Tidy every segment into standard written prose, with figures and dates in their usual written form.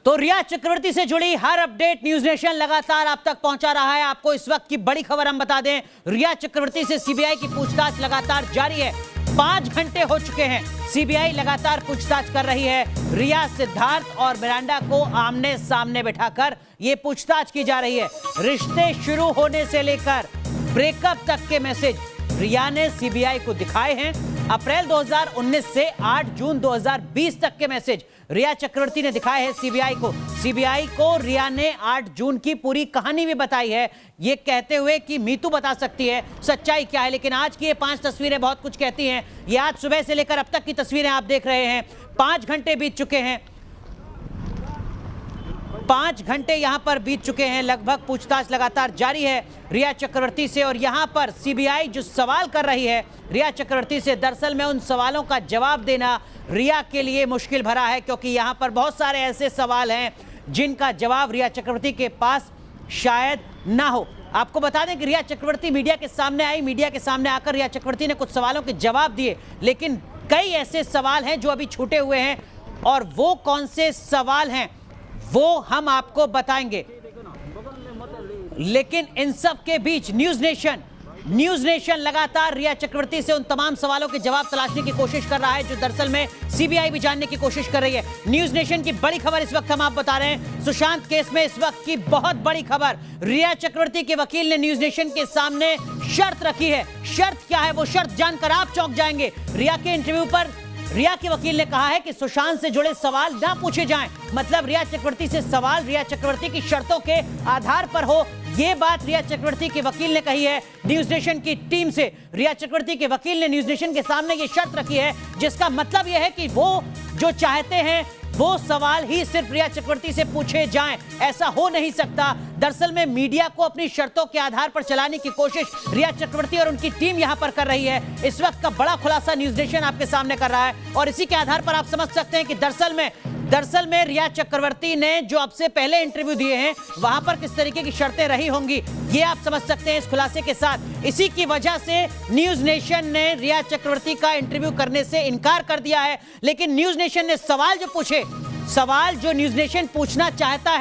तो रिया चक्रवर्ती से जुड़ी हर अपडेट न्यूज नेशन लगातार आप तक पहुंचा रहा है। आपको इस वक्त की बड़ी खबर हम बता दें, रिया चक्रवर्ती से सीबीआई की पूछताछ लगातार जारी है। 5 घंटे हो चुके हैं, सीबीआई लगातार पूछताछ कर रही है। रिया, सिद्धार्थ और मिरांडा को आमने सामने बिठाकर यह पूछताछ की जा रही है। रिश्ते शुरू होने से लेकर ब्रेकअप तक के मैसेज रिया ने सीबीआई को दिखाए हैं। अप्रैल 2019 से 8 जून 2020 तक के मैसेज रिया चक्रवर्ती ने दिखाए हैं सीबीआई को। सीबीआई को रिया ने 8 जून की पूरी कहानी भी बताई है, ये कहते हुए कि मीतू बता सकती है सच्चाई क्या है। लेकिन आज की ये 5 तस्वीरें बहुत कुछ कहती हैं। ये आज सुबह से लेकर अब तक की तस्वीरें आप देख रहे हैं। 5 घंटे बीत चुके हैं, 5 घंटे यहां पर बीत चुके हैं। लगभग पूछताछ लगातार जारी है रिया चक्रवर्ती से। और यहां पर सीबीआई जो सवाल कर रही है रिया चक्रवर्ती से, दरअसल में उन सवालों का जवाब देना रिया के लिए मुश्किल भरा है, क्योंकि यहां पर बहुत सारे ऐसे सवाल हैं जिनका जवाब रिया चक्रवर्ती के पास शायद ना हो। आपको बता दें कि रिया चक्रवर्ती मीडिया के सामने आई। मीडिया के सामने आकर रिया चक्रवर्ती ने कुछ सवालों के जवाब दिए, लेकिन कई ऐसे सवाल हैं जो अभी छूटे हुए हैं। और वो कौन से सवाल हैं वो हम आपको बताएंगे। लेकिन इन सब के बीच न्यूज नेशन लगातार रिया चक्रवर्ती से उन तमाम सवालों के जवाब तलाशने की कोशिश कर रहा है, जो दरअसल में सीबीआई भी जानने की कोशिश कर रही है। न्यूज नेशन की बड़ी खबर इस वक्त हम आप बता रहे हैं। सुशांत केस में इस वक्त की बहुत बड़ी खबर, रिया चक्रवर्ती के वकील ने न्यूज नेशन के सामने शर्त रखी है। शर्त क्या है, वो शर्त जानकर आप चौंक जाएंगे। रिया के इंटरव्यू पर रिया के वकील ने कहा है कि सुशांत से जुड़े सवाल ना पूछे जाएं। मतलब रिया चक्रवर्ती से सवाल रिया चक्रवर्ती की शर्तों के आधार पर हो। यह बात रिया चक्रवर्ती के वकील ने कही है न्यूज नेशन की टीम से। रिया चक्रवर्ती के वकील ने न्यूज नेशन के सामने यह शर्त रखी है, जिसका मतलब यह है कि वो जो चाहते हैं वो सवाल ही सिर्फ रिया चक्रवर्ती से पूछे जाएं। ऐसा हो नहीं सकता। दरअसल में मीडिया को अपनी शर्तों के आधार पर चलाने की कोशिश रिया चक्रवर्ती और उनकी टीम यहां पर कर रही है। इस वक्त का बड़ा खुलासा न्यूज नेशन आपके सामने कर रहा है, और इसी के आधार पर आप समझ सकते हैं कि दरअसल में रिया चक्रवर्ती ने जो अब से पहले इंटरव्यू दिए हैं वहां पर किस तरीके की शर्तें रही होंगी, ये आप समझ सकते हैं इस खुलासे के साथ। इसी की वजह से न्यूज नेशन ने रिया चक्रवर्ती का इंटरव्यू करने से इनकार कर दिया है। लेकिन न्यूज नेशन ने सवाल जो न्यूज नेशन पूछना चाहता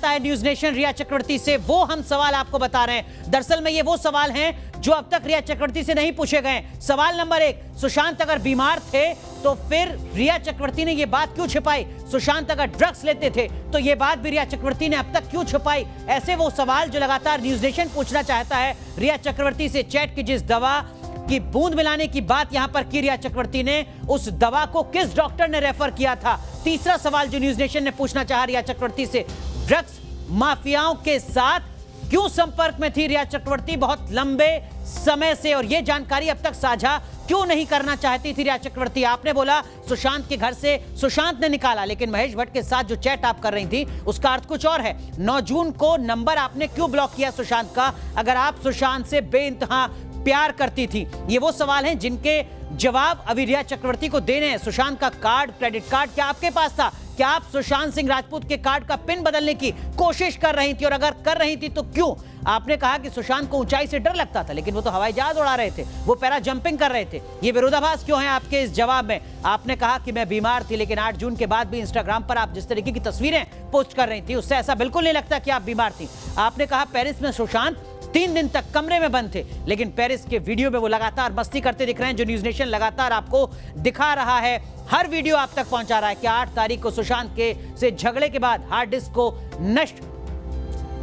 है न्यूज नेशन रिया चक्रवर्ती से, वो हम सवाल आपको बता रहे हैं। दरअसल में ये वो सवाल हैं जो अब तक रिया चक्रवर्ती से नहीं पूछे गए। सवाल नंबर 1, सुशांत अगर बीमार थे तो फिर रिया चक्रवर्ती ने यह बात क्यों छिपाई? सुशांत अगर ड्रग्स लेते थे तो यह बात भी रिया चक्रवर्ती ने अब तक क्यों छिपाई? ऐसे वो सवाल जो लगातार न्यूज नेशन पूछना चाहता है रिया चक्रवर्ती से। चैट की जिस दवा की बूंद मिलाने की बात यहां पर की रिया चक्रवर्ती ने, उस दवा को किस डॉक्टर ने रेफर किया था? तीसरा सवाल जो न्यूज नेशन ने पूछना चाहा रिया चक्रवर्ती से, ड्रग्स माफियाओं के साथ क्यों संपर्क में थी रिया चक्रवर्ती बहुत लंबे समय से, और यह जानकारी अब तक साझा क्यों नहीं करना चाहती थी रिया चक्रवर्ती? आपने बोला सुशांत के घर से सुशांत ने निकाला, लेकिन महेश भट्ट के साथ जो चैट आप कर रही थी उसका अर्थ कुछ और है। 9 जून को नंबर आपने क्यों ब्लॉक किया सुशांत का, अगर आप सुशांत से बेइंतहा प्यार करती थी? ये वो सवाल हैं जिनके जवाब अभी रिया चक्रवर्ती को देने हैं। सुशांत का कार्ड, क्रेडिट कार्ड क्या आपके पास था? क्या आप सुशांत सिंह राजपूत के कार्ड का पिन बदलने की कोशिश कर रही थी, और अगर कर रही थी तो क्यों? आपने कहा कि सुशांत को ऊंचाई से डर लगता था, लेकिन वो तो हवाई जहाज उड़ा रहे थे, वो पैरा जंपिंग कर रहे थे। ये विरोधाभास क्यों है आपके इस जवाब में? आपने कहा कि मैं बीमार थी, लेकिन 8 जून के बाद भी इंस्टाग्राम पर आप जिस तरीके की तस्वीरें पोस्ट कर रही थी उससे ऐसा बिल्कुल नहीं लगता कि आप बीमार थी। आपने कहा पेरिस में सुशांत 3 दिन तक कमरे में बंद थे, लेकिन पेरिस के वीडियो में वो लगातार मस्ती करते दिख रहे हैं, जो न्यूज नेशन लगातार आपको दिखा रहा है। हर वीडियो आप तक पहुंचा रहा है कि 8 तारीख को सुशांत के से झगड़े के बाद हार्ड डिस्क को नष्ट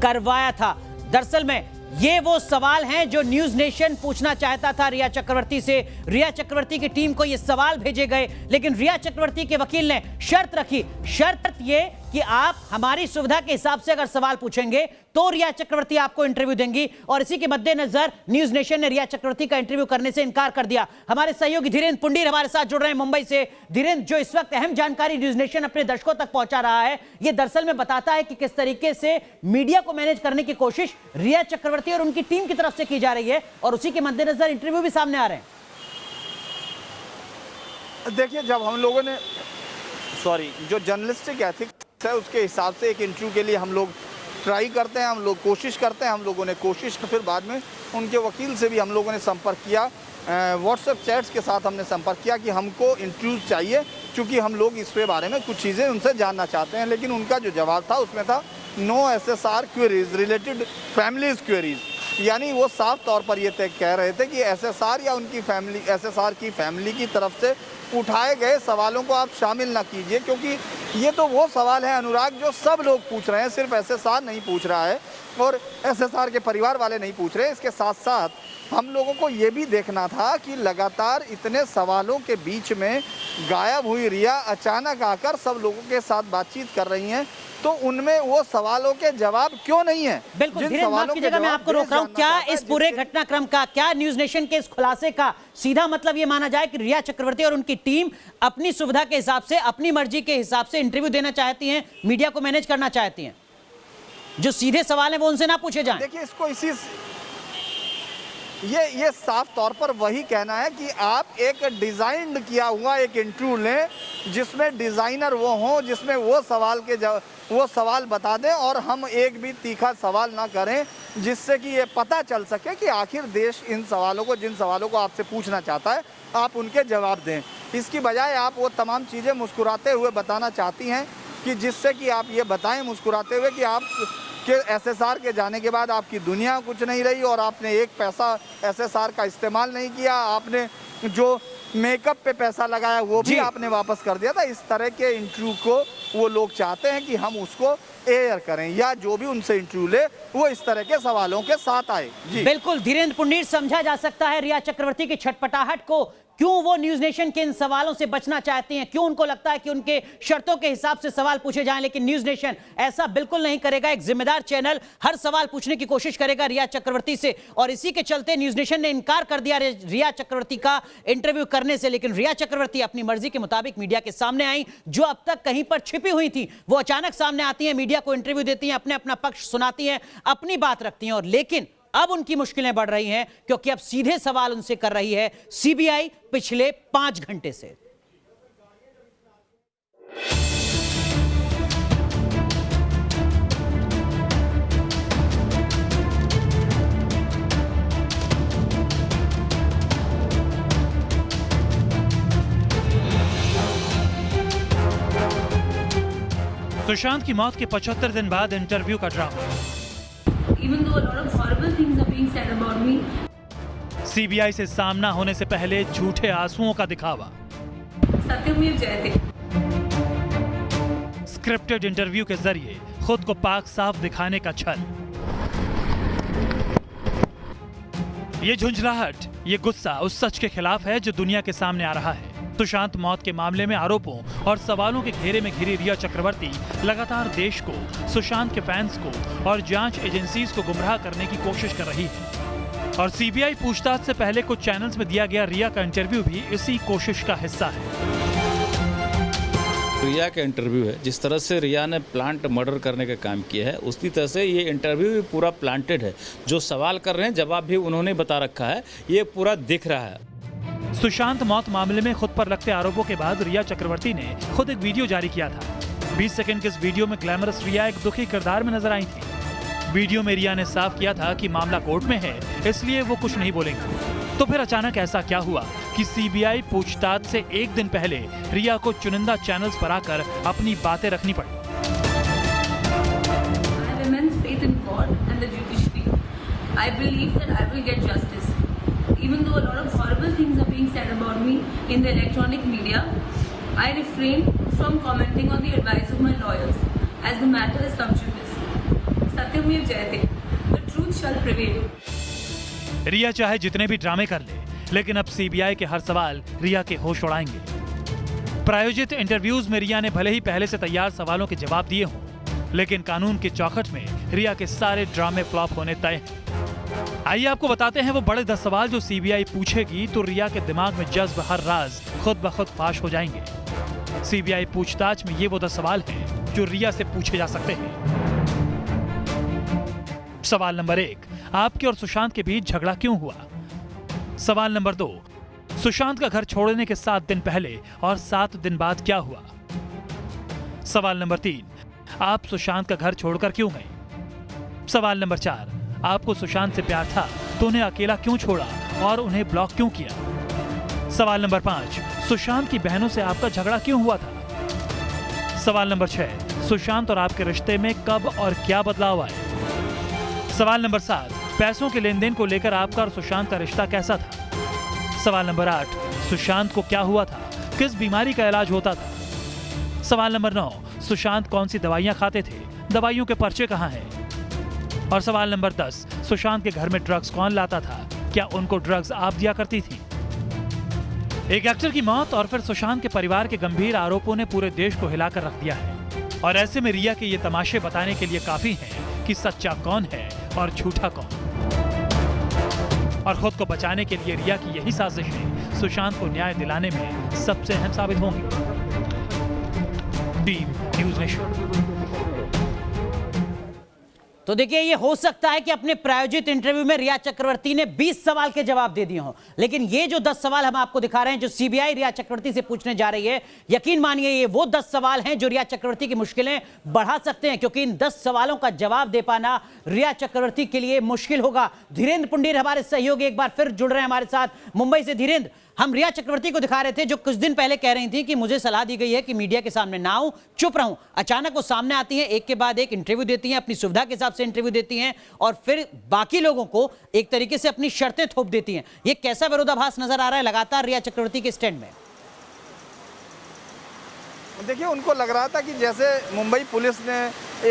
करवाया था। दरअसल में ये वो सवाल हैं जो न्यूज नेशन पूछना चाहता था रिया चक्रवर्ती से। रिया चक्रवर्ती की टीम को ये सवाल भेजे गए, लेकिन रिया चक्रवर्ती के वकील ने शर्त रखी। शर्त ये कि आप हमारी सुविधा के हिसाब से अगर सवाल पूछेंगे तो रिया चक्रवर्ती आपको इंटरव्यू देंगी, और इसी के मद्देनजर न्यूज नेशन ने रिया चक्रवर्ती का इंटरव्यू करने से इनकार कर दिया। हमारे सहयोगी धीरेन्द्र पुंडीर हमारे साथ जुड़ रहे हैं मुंबई से। धीरेन्द्र, जो इस वक्त अहम जानकारी न्यूज नेशन अपने दर्शकों तक पहुंचा रहा है, यह दरअसल में बताता है कि किस तरीके से मीडिया को मैनेज करने की कोशिश रिया चक्रवर्ती और उनकी टीम की तरफ से की जा रही है, और उसी के मद्देनजर इंटरव्यू भी सामने आ रहे हैं। देखिए, जब हम लोगों ने जो जर्नलिस्टिक एथिक्स है उसके हिसाब से एक इंटरव्यू के लिए हम लोग ट्राई करते हैं, हम लोग कोशिश करते हैं। हम लोगों ने कोशिश, फिर बाद में उनके वकील से भी हम लोगों ने संपर्क किया व्हाट्सएप चैट्स के साथ हमने संपर्क किया कि हमको इंटरव्यूज़ चाहिए, क्योंकि हम लोग इस पे बारे में कुछ चीज़ें उनसे जानना चाहते हैं। लेकिन उनका जो जवाब था उसमें था no SSR queries related families queries, यानी वो साफ तौर पर ये कह रहे थे कि SSR या उनकी फैमिली, SSR की फैमिली की तरफ से उठाए गए सवालों को आप शामिल ना कीजिए, क्योंकि ये तो वो सवाल है अनुराग जो सब लोग पूछ रहे हैं, सिर्फ SSR नहीं पूछ रहा है और SSR के परिवार वाले नहीं पूछ रहे। इसके साथ साथ हम लोगों को ये भी देखना था कि लगातार इतने सवालों के बीच में गायब हुई रिया अचानक आकर सब लोगों के साथ बातचीत कर रही हैं, तो उनमें वो सवालों के जवाब क्यों नहीं है? बिल्कुल धीरेन्द्र, माफ कीजिएगा मैं आपको रोक रहा हूं। क्या इस पूरे घटनाक्रम का, क्या न्यूज नेशन के इस खुलासे का सीधा मतलब ये माना जाए कि रिया चक्रवर्ती और उनकी टीम अपनी सुविधा के हिसाब से, अपनी मर्जी के हिसाब से इंटरव्यू देना चाहती हैं, मीडिया को मैनेज करना चाहती हैं, जो सीधे सवाल है वो उनसे ना पूछे जाएं? देखिए, इसको इसी ये साफ तौर पर वही कहना है कि आप एक डिजाइन किया हुआ एक इंटरव्यू लें जिसमें डिजाइनर वो हों, जिसमें वो सवाल बता दें और हम एक भी तीखा सवाल ना करें, जिससे कि ये पता चल सके कि आखिर देश इन सवालों को, जिन सवालों को आपसे पूछना चाहता है, आप उनके जवाब दें। इसकी बजाय आप वो तमाम चीज़ें मुस्कुराते हुए बताना चाहती हैं कि जिससे कि आप ये बताएं मुस्कुराते हुए कि आप कि SSR के जाने के बाद आपकी दुनिया कुछ नहीं रही और आपने एक पैसा SSR का इस्तेमाल नहीं किया, आपने जो मेकअप पे पैसा लगाया वो भी आपने वापस कर दिया था। इस तरह के इंटरव्यू को वो लोग चाहते हैं कि हम उसको एयर करें, या जो भी उनसे इंटरव्यू ले वो इस तरह के सवालों के साथ आए। जी बिल्कुल धीरेन्द्र पुंडीर, समझा जा सकता है रिया चक्रवर्ती की छटपटाहट को, क्यों वो न्यूज नेशन के इन सवालों से बचना चाहती हैं, क्यों उनको लगता है कि उनके शर्तों के हिसाब से सवाल पूछे जाएं, लेकिन न्यूज नेशन ऐसा बिल्कुल नहीं करेगा। एक जिम्मेदार चैनल हर सवाल पूछने की कोशिश करेगा रिया चक्रवर्ती से, और इसी के चलते न्यूज नेशन ने इनकार कर दिया रिया चक्रवर्ती का इंटरव्यू करने से। लेकिन रिया चक्रवर्ती अपनी मर्जी के मुताबिक मीडिया के सामने आई, जो अब तक कहीं पर छिपी हुई थी वो अचानक सामने आती है, मीडिया को इंटरव्यू देती हैं, अपना पक्ष सुनाती हैं, अपनी बात रखती हैं। और लेकिन अब उनकी मुश्किलें बढ़ रही हैं, क्योंकि अब सीधे सवाल उनसे कर रही है CBI पिछले 5 घंटे से। सुशांत की मौत के 75 दिन बाद इंटरव्यू का drama. Even though a lot of horrible things are being said about me, CBI से सामना होने से पहले झूठे आंसुओं का दिखावा। सत्यमेव जयते। स्क्रिप्टेड इंटरव्यू के जरिए खुद को पाक साफ दिखाने का छल। ये झुंझलाहट, ये गुस्सा उस सच के खिलाफ है जो दुनिया के सामने आ रहा है। सुशांत मौत के मामले में आरोपों और सवालों के घेरे में घिरी रिया चक्रवर्ती लगातार देश को, सुशांत के फैंस को और जांच एजेंसीज को गुमराह करने की कोशिश कर रही है। और CBI पूछताछ से पहले कुछ चैनल्स में दिया गया रिया का इंटरव्यू भी इसी कोशिश का हिस्सा है। रिया का इंटरव्यू है, जिस तरह से रिया ने प्लांट मर्डर करने का काम किया है उसी तरह से ये इंटरव्यू भी पूरा प्लांटेड है। जो सवाल कर रहे हैं जवाब भी उन्होंने बता रखा है, ये पूरा दिख रहा है। सुशांत मौत मामले में खुद पर लगते आरोपों के बाद रिया चक्रवर्ती ने खुद एक वीडियो जारी किया था। 20 सेकंड के इस वीडियो में ग्लैमरस रिया एक दुखी किरदार में नजर आई थी। वीडियो में रिया ने साफ किया था कि मामला कोर्ट में है, इसलिए वो कुछ नहीं बोलेंगे। तो फिर अचानक ऐसा क्या हुआ कि CBI पूछताछ से एक दिन पहले रिया को चुनिंदा चैनल्स पर आकर अपनी बातें रखनी पड़ी। I have immense faith in God and the judiciary. I believe that I will get justice. Even though a lot of horrible things are being said about me in the electronic media, I refrain from commenting on the advice of my lawyers, as the matter is sub judice. Satyamev Jayate. The truth shall prevail. रिया चाहे जितने भी ड्रामे कर ले, लेकिन अब CBI के हर सवाल रिया के होश उड़ाएंगे। प्रायोजित इंटरव्यूज में रिया ने भले ही पहले से तैयार सवालों के जवाब दिए हों, लेकिन कानून की चौखट में रिया के सारे ड्रामे फ्लॉप होने तय हैं। आइए आपको बताते हैं वो बड़े 10 सवाल जो CBI पूछेगी तो रिया के दिमाग में जज्ब हर राज खुद ब खुद फाश हो जाएंगे। CBI पूछताछ में ये वो 10 सवाल हैं जो रिया से पूछे जा सकते हैं। सवाल नंबर 1, आपके और सुशांत के बीच झगड़ा क्यों हुआ? सवाल नंबर 2, सुशांत का घर छोड़ने के 7 दिन पहले और 7 दिन बाद क्या हुआ? सवाल नंबर 3, आप सुशांत का घर छोड़कर क्यों गए? सवाल नंबर 4, आपको सुशांत से प्यार था तो उन्हें अकेला क्यों छोड़ा और उन्हें ब्लॉक क्यों किया? सवाल नंबर 5, सुशांत की बहनों से आपका झगड़ा क्यों हुआ था? सवाल नंबर 6, सुशांत और आपके रिश्ते में कब और क्या बदलाव आए? सवाल नंबर 7, पैसों के लेन देन को लेकर आपका और सुशांत का रिश्ता कैसा था? सवाल नंबर 8, सुशांत को क्या हुआ था? किस बीमारी का इलाज होता था? सवाल नंबर 9, सुशांत कौन सी दवाइयां खाते थे? दवाइयों के पर्चे कहां हैं? और सवाल नंबर 10, सुशांत के घर में ड्रग्स कौन लाता था? क्या उनको ड्रग्स आप दिया करती थी? एक एक्टर की मौत और फिर सुशांत के परिवार के गंभीर आरोपों ने पूरे देश को हिलाकर रख दिया है। और ऐसे में रिया के ये तमाशे बताने के लिए काफी हैं कि सच्चा कौन है और झूठा कौन। और खुद को बचाने के लिए रिया की यही साजिशें सुशांत को न्याय दिलाने में सबसे अहम साबित होंगी। Team news nation. तो देखिए, ये हो सकता है कि अपने प्रायोजित इंटरव्यू में रिया चक्रवर्ती ने 20 सवाल के जवाब दे दिए हों, लेकिन ये जो 10 सवाल हम आपको दिखा रहे हैं जो सीबीआई रिया चक्रवर्ती से पूछने जा रही है, यकीन मानिए ये वो 10 सवाल हैं जो रिया चक्रवर्ती की मुश्किलें बढ़ा सकते हैं, क्योंकि इन 10 सवालों का जवाब दे पाना रिया चक्रवर्ती के लिए मुश्किल होगा। धीरेन्द्र पुंडीर हमारे सहयोगी एक बार फिर जुड़ रहे हैं हमारे साथ मुंबई से। धीरेन्द्र, हम रिया चक्रवर्ती को दिखा रहे थे जो कुछ दिन पहले कह रही थी कि मुझे सलाह दी गई है कि मीडिया के सामने ना आऊं, चुप रहूं। अचानक वो सामने आती हैं, एक के बाद एक इंटरव्यू देती हैं, अपनी सुविधा के हिसाब से इंटरव्यू देती हैं और फिर बाकी लोगों को एक तरीके से अपनी शर्तें थोप देती हैं। ये कैसा विरोधाभास नजर आ रहा है लगातार रिया चक्रवर्ती के स्टैंड में? देखिए, उनको लग रहा था कि जैसे मुंबई पुलिस ने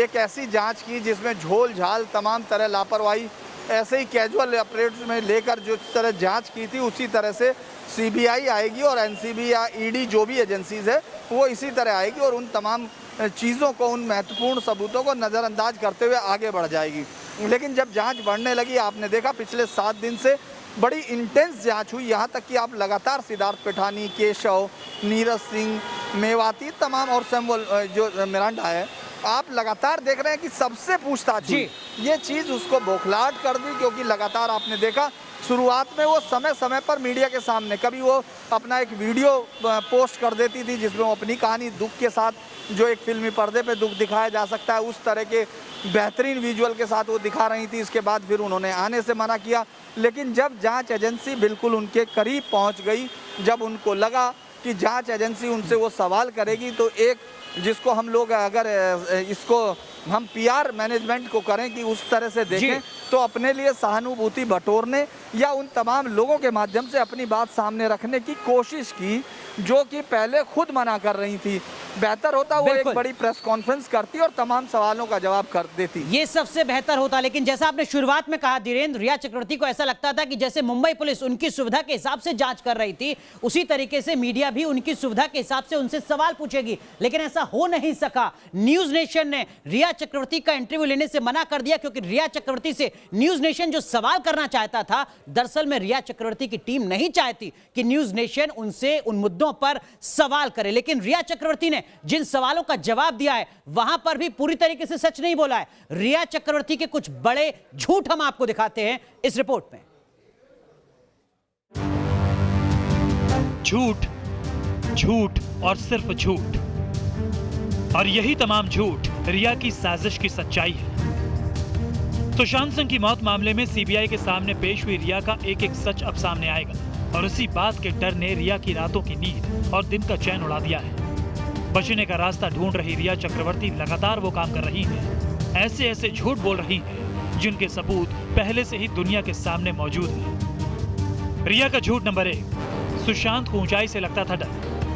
एक ऐसी जांच की जिसमें झोल झाल तमाम तरह लापरवाही ऐसे ही कैजुअल अप्रोच में लेकर जो तरह जांच की थी उसी तरह से सीबीआई आएगी और एनसीबी या ईडी जो भी एजेंसीज है वो इसी तरह आएगी और उन तमाम चीज़ों को, उन महत्वपूर्ण सबूतों को नज़रअंदाज करते हुए आगे बढ़ जाएगी। लेकिन जब जांच बढ़ने लगी, आपने देखा पिछले 7 दिन से बड़ी इंटेंस जांच हुई, यहाँ तक कि आप लगातार सिद्धार्थ पिठानी, केशव, नीरज सिंह, मेवाती तमाम और सैमुअल जो मिरांडा है, आप लगातार देख रहे हैं कि सबसे पूछताछ हुई। ये चीज़ उसको बौखलाहट कर दी, क्योंकि लगातार आपने देखा शुरुआत में वो समय समय पर मीडिया के सामने कभी वो अपना एक वीडियो पोस्ट कर देती थी जिसमें वो अपनी कहानी दुख के साथ, जो एक फिल्मी पर्दे पे दुख दिखाया जा सकता है उस तरह के बेहतरीन विजुअल के साथ वो दिखा रही थी। इसके बाद फिर उन्होंने आने से मना किया। लेकिन जब जांच एजेंसी बिल्कुल उनके करीब पहुंच गई, जब उनको लगा कि जांच एजेंसी उनसे वो सवाल करेगी, तो एक जिसको हम लोग अगर इसको हम पीआर मैनेजमेंट को करें कि उस तरह से देखें, तो अपने लिए सहानुभूति बटोरने या उन तमाम लोगों के माध्यम से अपनी बात सामने रखने की कोशिश की जो कि पहले खुद मना कर रही थी। बेहतर होता वो एक बड़ी प्रेस कॉन्फ्रेंस करती और तमाम सवालों का जवाब कर देती, ये सबसे बेहतर होता। लेकिन जैसा आपने शुरुआत में कहा धीरेन्द्र, रिया चक्रवर्ती को ऐसा लगता था कि जैसे मुंबई पुलिस उनकी सुविधा के हिसाब से जांच कर रही थी, उसी तरीके से मीडिया भी उनकी सुविधा के हिसाब से उनसे सवाल पूछेगी, लेकिन ऐसा हो नहीं सका। न्यूज नेशन ने रिया चक्रवर्ती का इंटरव्यू लेने से मना कर दिया, क्योंकि रिया चक्रवर्ती से न्यूज नेशन जो सवाल करना चाहता था, दरअसल में रिया चक्रवर्ती की टीम नहीं चाहती कि न्यूज नेशन उनसे उन मुद्दों पर सवाल करे। लेकिन रिया चक्रवर्ती ने जिन सवालों का जवाब दिया है वहां पर भी पूरी तरीके से सच नहीं बोला है। रिया चक्रवर्ती के कुछ बड़े झूठ हम आपको दिखाते हैं इस रिपोर्ट में। झूठ, झूठ और सिर्फ झूठ, और यही तमाम झूठ रिया की साजिश की सच्चाई है। सुशांत सिंह की मौत मामले में सीबीआई के सामने पेश हुई रिया का एक एक सच अब सामने आएगा, और इसी बात के डर ने रिया की रातों की नींद और दिन का चैन उड़ा दिया है। बचने का रास्ता ढूंढ रही रिया चक्रवर्ती लगातार वो काम कर रही है, ऐसे ऐसे झूठ बोल रही है जिनके सबूत पहले से ही दुनिया के सामने मौजूद है। रिया का झूठ नंबर 1, सुशांत को ऊंचाई से लगता था डर।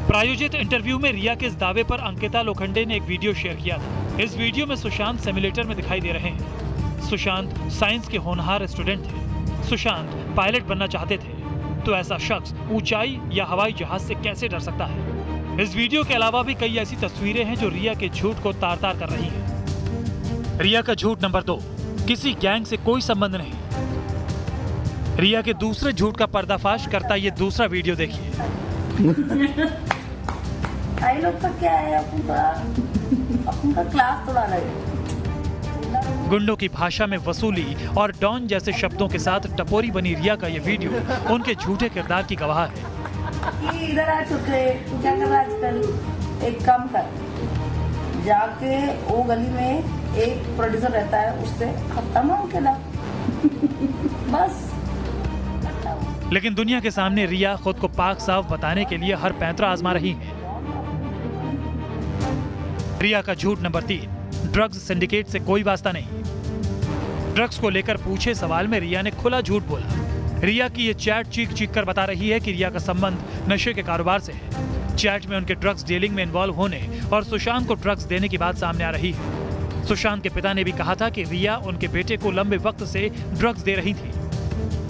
प्रायोजित इंटरव्यू में रिया के इस दावे पर अंकिता लोखंडे ने एक वीडियो शेयर किया था। इस वीडियो में सुशांत सिमुलेटर में दिखाई दे रहे हैं। सुशांत साइंस के होनहार स्टूडेंट थे। सुशांत पायलट बनना चाहते थे, तो ऐसा शख्स ऊंचाई या हवाई जहाज से कैसे डर सकता है? इस वीडियो के अलावा भी कई ऐसी तस्वीरें हैं जो रिया के झूठ को तार-तार कर रही हैं। रिया का झूठ नंबर 2, किसी गैंग से कोई संबंध नहीं। रिया के दूसरे झूठ का पर्दाफाश करता ये दूसरा वीडियो देखिए। आई लोग का क्या है, अपन का क्लास थोड़ा रहे। गुंडों की भाषा में वसूली और डॉन जैसे शब्दों के साथ टपोरी बनी रिया का ये वीडियो उनके झूठे किरदार की गवाह है। कि इधर आ चुके, तू क्या कर रहा है आजकल? एक काम कर, जाके वो गली में एक प्रोड्यूसर रहता है, उससे हफ्ता मांग के ला बस। लेकिन दुनिया के सामने रिया खुद को पाक साफ बताने के लिए हर पैंतरा आजमा रही है। रिया का झूठ नंबर 3, ड्रग्स सिंडिकेट से कोई वास्ता नहीं। ड्रग्स को लेकर पूछे सवाल में रिया ने खुला झूठ बोला। रिया की ये चैट चीख कर बता रही है कि रिया का संबंध नशे के कारोबार से है। चैट में उनके ड्रग्स डीलिंग में इन्वॉल्व होने और सुशांत को ड्रग्स देने की बात सामने आ रही है। सुशांत के पिता ने भी कहा था कि रिया उनके बेटे को लंबे वक्त से ड्रग्स दे रही थी,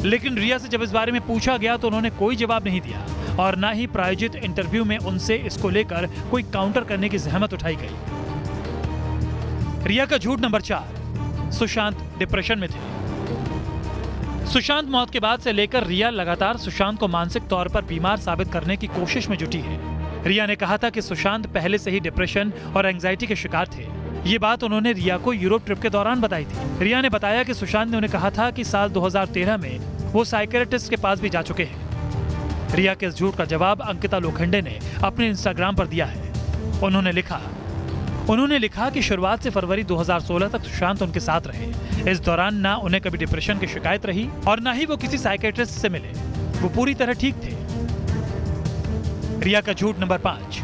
लेकिन रिया से जब इस बारे में पूछा गया तो उन्होंने कोई जवाब नहीं दिया और न ही प्रायोजित इंटरव्यू में उनसे इसको लेकर कोई काउंटर करने की जहमत उठाई गई। रिया का झूठ नंबर 4, सुशांत डिप्रेशन में थे। सुशांत मौत के बाद से लेकर रिया लगातार सुशांत को मानसिक तौर पर बीमार साबित करने की कोशिश में जुटी है। रिया ने कहा था कि सुशांत पहले से ही डिप्रेशन और एंजाइटी के शिकार थे। ये बात उन्होंने रिया को यूरोप ट्रिप के दौरान बताई थी। रिया ने बताया कि सुशांत ने उन्हें कहा था कि साल 2013 में वो साइकियाट्रिस्ट के पास भी जा चुके हैं। रिया के इस झूठ का जवाब अंकिता लोखंडे ने अपने इंस्टाग्राम पर दिया है। उन्होंने लिखा कि शुरुआत से फरवरी 2016 तक सुशांत उनके साथ रहे। इस दौरान ना उन्हें कभी डिप्रेशन की शिकायत रही और ना ही वो किसी साइकियाट्रिस्ट से मिले। वो पूरी तरह ठीक थे। रिया का झूठ नंबर 5,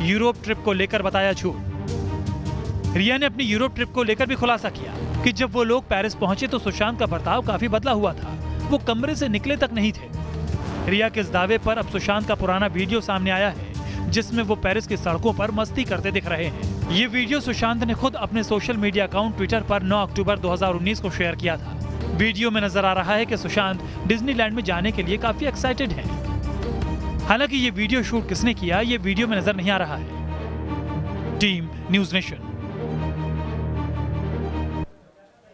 यूरोप ट्रिप को लेकर बताया झूठ। रिया ने अपनी यूरोप ट्रिप को लेकर भी खुलासा किया कि जब वो लोग पेरिस पहुंचे तो सुशांत का बर्ताव काफी बदला हुआ था। वो कमरे से निकले तक नहीं थे। रिया के इस दावे पर अब सुशांत का पुराना वीडियो सामने आया है जिसमें वो पेरिस की सड़कों पर मस्ती करते दिख रहे हैं। ये वीडियो सुशांत ने खुद अपने सोशल मीडिया अकाउंट ट्विटर पर 9 अक्टूबर 2019 को शेयर किया था। वीडियो में नजर आ रहा है कि सुशांत डिज्नीलैंड में जाने के लिए काफी एक्साइटेड हैं। हालांकि ये वीडियो शूट किसने किया ये वीडियो में नजर नहीं आ रहा है। Team news nation.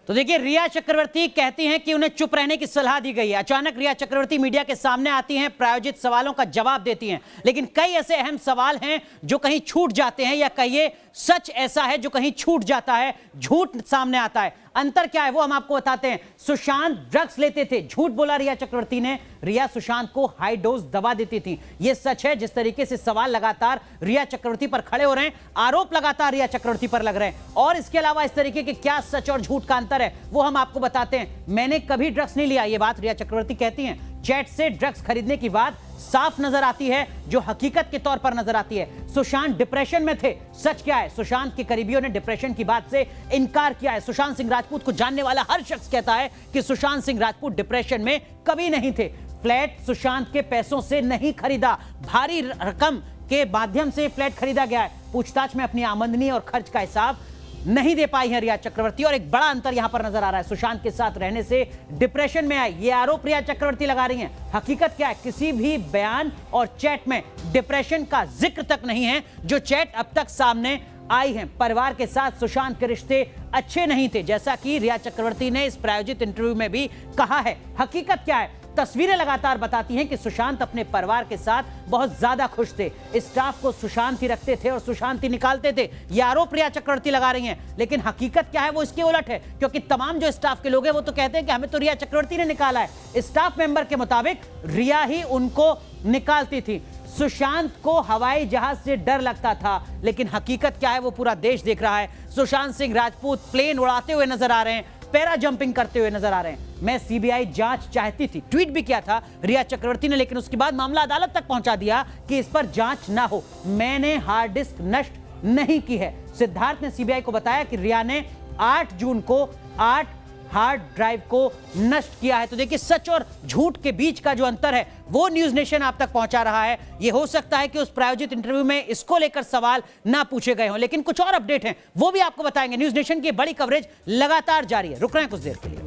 तो देखिए, रिया चक्रवर्ती कहती हैं कि उन्हें चुप रहने की सलाह दी गई है। अचानक रिया चक्रवर्ती मीडिया के सामने आती हैं, प्रायोजित सवालों का जवाब देती हैं, लेकिन कई ऐसे अहम सवाल हैं जो कहीं छूट जाते हैं, या कहिए सच ऐसा है जो कहीं छूट जाता है, झूठ सामने आता है। अंतर क्या है वो हम आपको बताते हैं। सुशांत ड्रग्स लेते थे, झूठ बोला रिया चक्रवर्ती ने। रिया सुशांत को हाई डोज दवा देती थी, यह सच है। जिस तरीके से सवाल लगातार रिया चक्रवर्ती पर खड़े हो रहे हैं, आरोप लगातार रिया चक्रवर्ती पर लग रहे हैं, और इसके अलावा इस तरीके के क्या सच और झूठ का अंतर है वो हम आपको बताते हैं। मैंने कभी ड्रग्स नहीं लिया, यह बात रिया चक्रवर्ती कहती हैं। चैट से ड्रग्स खरीदने की बात साफ नजर आती है, जो हकीकत के तौर पर नजर आती है। सुशांत डिप्रेशन में थे, सच क्या है? सुशांत के करीबियों ने डिप्रेशन की बात से इनकार किया है। सुशांत सिंह राजपूत को जानने वाला हर शख्स कहता है कि सुशांत सिंह राजपूत डिप्रेशन में कभी नहीं थे। फ्लैट सुशांत के पैसों से नहीं खरीदा, भारी रकम के माध्यम से फ्लैट खरीदा गया है। पूछताछ में अपनी आमदनी और खर्च का हिसाब नहीं दे पाई है रिया चक्रवर्ती, और एक बड़ा अंतर यहां पर नजर आ रहा है। सुशांत के साथ रहने से डिप्रेशन में आई, ये आरोप रिया चक्रवर्ती लगा रही हैं। हकीकत क्या है? किसी भी बयान और चैट में डिप्रेशन का जिक्र तक नहीं है जो चैट अब तक सामने आई है। परिवार के साथ सुशांत के रिश्ते अच्छे नहीं थे, जैसा कि रिया चक्रवर्ती ने इस प्रायोजित इंटरव्यू में भी कहा है। हकीकत क्या है? तस्वीरें लगातार बताती हैं कि सुशांत अपने परिवार के साथ बहुत ज्यादा खुश थे। स्टाफ को सुशांत ही रखते थे और सुशांत ही निकालते थे, ये आरोप रिया चक्रवर्ती लगा रही हैं। लेकिन हकीकत क्या है वो इसके उलट है, क्योंकि तमाम जो स्टाफ के लोग हैं वो तो कहते हैं कि हमें तो रिया चक्रवर्ती ने निकाला है। स्टाफ मेंबर के मुताबिक रिया ही उनको निकालती थी। सुशांत को हवाई जहाज से डर लगता था, लेकिन हकीकत क्या है वो पूरा देश देख रहा है। सुशांत सिंह राजपूत प्लेन उड़ाते हुए नजर आ रहे हैं, पैरा जंपिंग करते हुए नजर आ रहे हैं। मैं सीबीआई जांच चाहती थी, ट्वीट भी किया था रिया चक्रवर्ती ने, लेकिन उसके बाद मामला अदालत तक पहुंचा दिया कि इस पर जांच ना हो। मैंने हार्ड डिस्क नष्ट नहीं की है। सिद्धार्थ ने सीबीआई को बताया कि रिया ने 8 जून को 8 हार्ड ड्राइव को नष्ट किया है। तो देखिए, सच और झूठ के बीच का जो अंतर है वो न्यूज़ नेशन आप तक पहुंचा रहा है। ये हो सकता है कि उस प्रायोजित इंटरव्यू में इसको लेकर सवाल ना पूछे गए हों, लेकिन कुछ और अपडेट हैं वो भी आपको बताएंगे। न्यूज़ नेशन की बड़ी कवरेज लगातार जारी है। रुक रहे हैं कुछ देर के लिए।